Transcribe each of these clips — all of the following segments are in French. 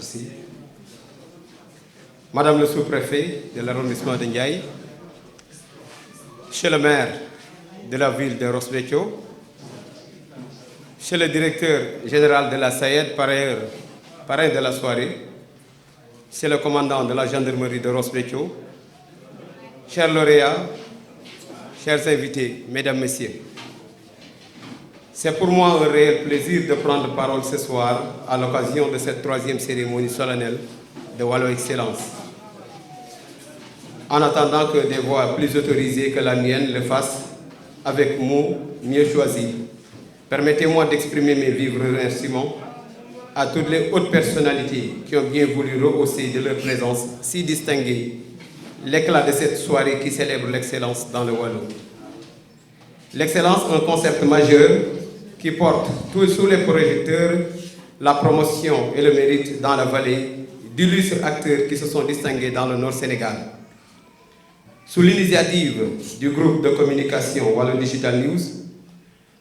Merci. Madame le sous-préfet de l'arrondissement de Ndiaye, Monsieur le maire de la ville de Ross Béthio, Monsieur le directeur général de la SAED, parrain de la soirée, Monsieur le commandant de la gendarmerie de Ross Béthio, chers lauréats, chers invités, mesdames, messieurs, c'est pour moi un réel plaisir de prendre parole ce soir à l'occasion de cette troisième cérémonie solennelle de Wallo Excellence. En attendant que des voix plus autorisées que la mienne le fassent avec mots mieux choisis, permettez-moi d'exprimer mes vifs remerciements à toutes les hautes personnalités qui ont bien voulu rehausser de leur présence si distinguée l'éclat de cette soirée qui célèbre l'excellence dans le Wallo. L'excellence, un concept majeur qui porte sous les projecteurs la promotion et le mérite dans la vallée d'illustres acteurs qui se sont distingués dans le Nord Sénégal. Sous l'initiative du groupe de communication Wallo Digital News,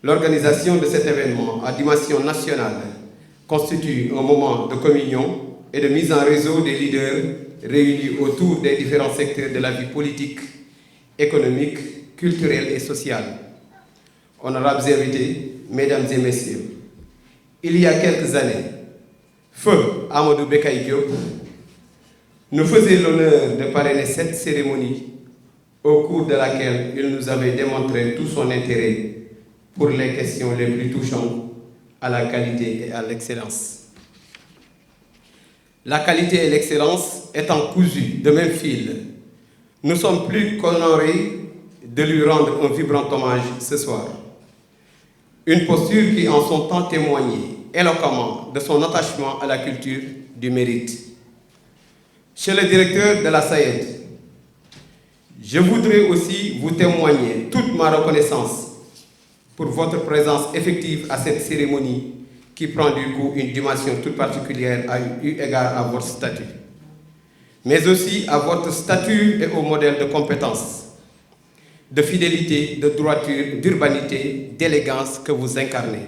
l'organisation de cet événement à dimension nationale constitue un moment de communion et de mise en réseau des leaders réunis autour des différents secteurs de la vie politique, économique, culturelle et sociale. Honorables invités, mesdames et messieurs, il y a quelques années, Feu Amadou Bekay Diop nous faisait l'honneur de parrainer cette cérémonie au cours de laquelle il nous avait démontré tout son intérêt pour les questions les plus touchantes à la qualité et à l'excellence. La qualité et l'excellence étant cousues de même fil, nous sommes plus qu'honorés de lui rendre un vibrant hommage ce soir. Une posture qui en son temps témoignait éloquemment de son attachement à la culture du mérite. Chez le directeur de la SAED, je voudrais aussi vous témoigner toute ma reconnaissance pour votre présence effective à cette cérémonie qui prend du coup une dimension toute particulière eu égard à votre statut, mais aussi à votre statut et au modèle de compétence, de fidélité, de droiture, d'urbanité, d'élégance que vous incarnez.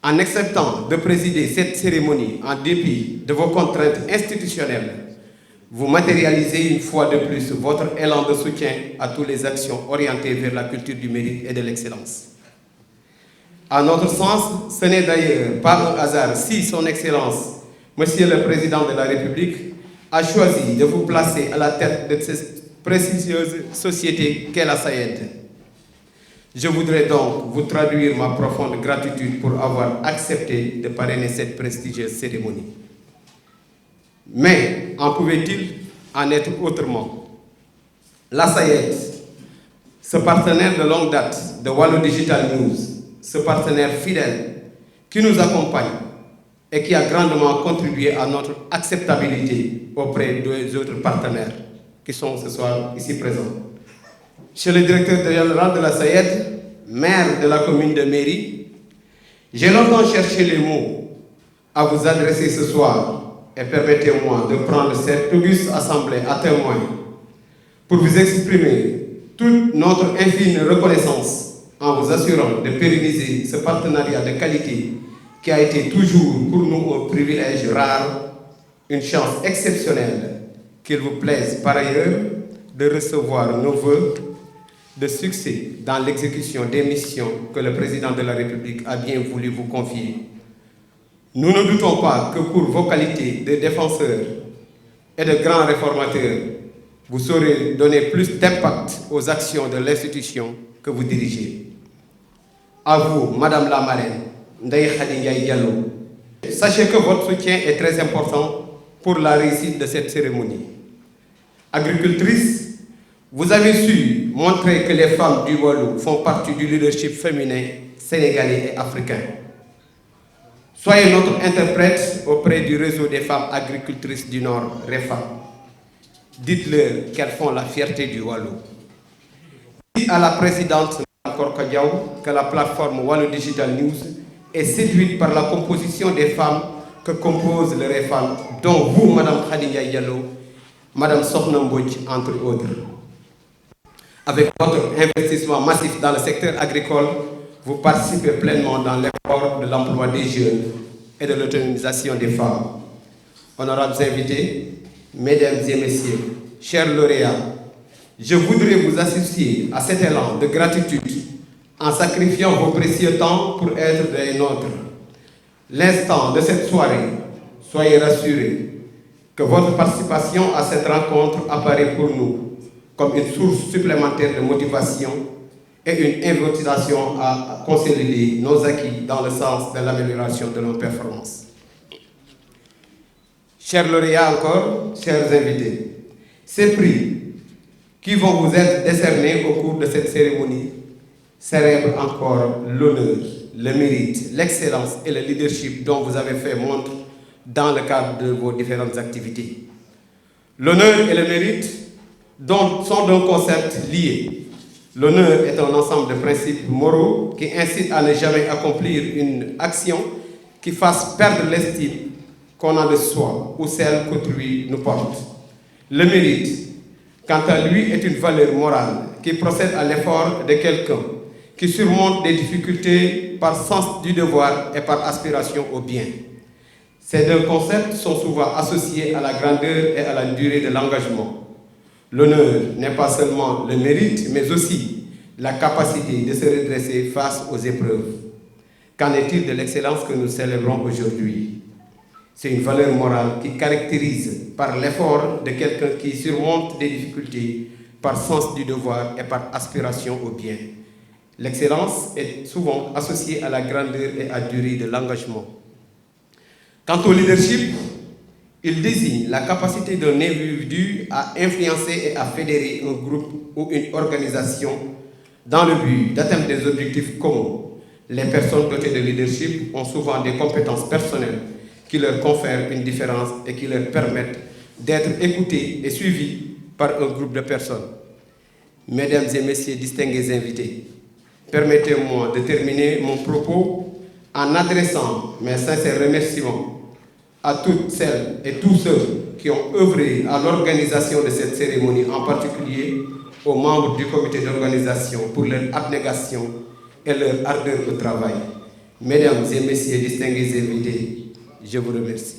En acceptant de présider cette cérémonie en dépit de vos contraintes institutionnelles, vous matérialisez une fois de plus votre élan de soutien à toutes les actions orientées vers la culture du mérite et de l'excellence. À notre sens, ce n'est d'ailleurs pas un hasard si son Excellence, Monsieur le Président de la République, a choisi de vous placer à la tête de cette prestigieuse société qu'est la SAED. Je voudrais donc vous traduire ma profonde gratitude pour avoir accepté de parrainer cette prestigieuse cérémonie. Mais en pouvait-il en être autrement? La SAED, ce partenaire de longue date de Wallo Digital News, ce partenaire fidèle qui nous accompagne et qui a grandement contribué à notre acceptabilité auprès des autres partenaires qui sont ce soir ici présents. Chez le directeur général de la SAED, maire de la commune de Méry, j'ai longtemps cherché les mots à vous adresser ce soir et permettez-moi de prendre cette auguste assemblée à témoin pour vous exprimer toute notre infinie reconnaissance en vous assurant de pérenniser ce partenariat de qualité qui a été toujours pour nous un privilège rare, une chance exceptionnelle, qu'il vous plaise par ailleurs de recevoir nos vœux de succès dans l'exécution des missions que le président de la République a bien voulu vous confier. Nous ne doutons pas que pour vos qualités de défenseurs et de grands réformateurs, vous saurez donner plus d'impact aux actions de l'institution que vous dirigez. À vous, Madame la marraine, Ndeye Khady Ndiaye Diallo, sachez que votre soutien est très important pour la réussite de cette cérémonie. Agricultrice, vous avez su montrer que les femmes du Wallo font partie du leadership féminin sénégalais et africain. Soyez notre interprète auprès du réseau des femmes agricultrices du Nord, REFA. Dites-leur qu'elles font la fierté du Wallo. Dites à la présidente Korka Diaw que la plateforme Wallo Digital News est séduite par la composition des femmes que compose le REFA, dont vous, Madame Khady Ndiaye Diallo, Madame Sokhna Mbodj, entre autres. Avec votre investissement massif dans le secteur agricole, vous participez pleinement dans l'effort de l'emploi des jeunes et de l'autonomisation des femmes. honorables invités, mesdames et messieurs, chers lauréats, je voudrais vous associer à cet élan de gratitude en sacrifiant vos précieux temps pour être des nôtres. L'instant de cette soirée, soyez rassurés que votre participation à cette rencontre apparaît pour nous comme une source supplémentaire de motivation et une invitation à consolider nos acquis dans le sens de l'amélioration de nos performances. Chers lauréats encore, chers invités, ces prix qui vont vous être décernés au cours de cette cérémonie célèbrent encore l'honneur, le mérite, l'excellence et le leadership dont vous avez fait montre dans le cadre de vos différentes activités. L'honneur et le mérite sont d'un concept lié. L'honneur est un ensemble de principes moraux qui incitent à ne jamais accomplir une action qui fasse perdre l'estime qu'on a de soi ou celle qu'autrui nous porte. Le mérite, quant à lui, est une valeur morale qui procède à l'effort de quelqu'un qui surmonte des difficultés par sens du devoir et par aspiration au bien. Ces deux concepts sont souvent associés à la grandeur et à la durée de l'engagement. L'honneur n'est pas seulement le mérite, mais aussi la capacité de se redresser face aux épreuves. Qu'en est-il de l'excellence que nous célébrons aujourd'hui? C'est une valeur morale qui caractérise par l'effort de quelqu'un qui surmonte des difficultés par sens du devoir et par aspiration au bien. L'excellence est souvent associée à la grandeur et à la durée de l'engagement. Quant au leadership, il désigne la capacité d'un individu à influencer et à fédérer un groupe ou une organisation dans le but d'atteindre des objectifs communs. Les personnes dotées de leadership ont souvent des compétences personnelles qui leur confèrent une différence et qui leur permettent d'être écoutés et suivis par un groupe de personnes. Mesdames et messieurs distingués invités, permettez-moi de terminer mon propos en adressant mes sincères remerciements à toutes celles et tous ceux qui ont œuvré à l'organisation de cette cérémonie, en particulier aux membres du comité d'organisation pour leur abnégation et leur ardeur au travail. Mesdames et messieurs distingués invités, je vous remercie.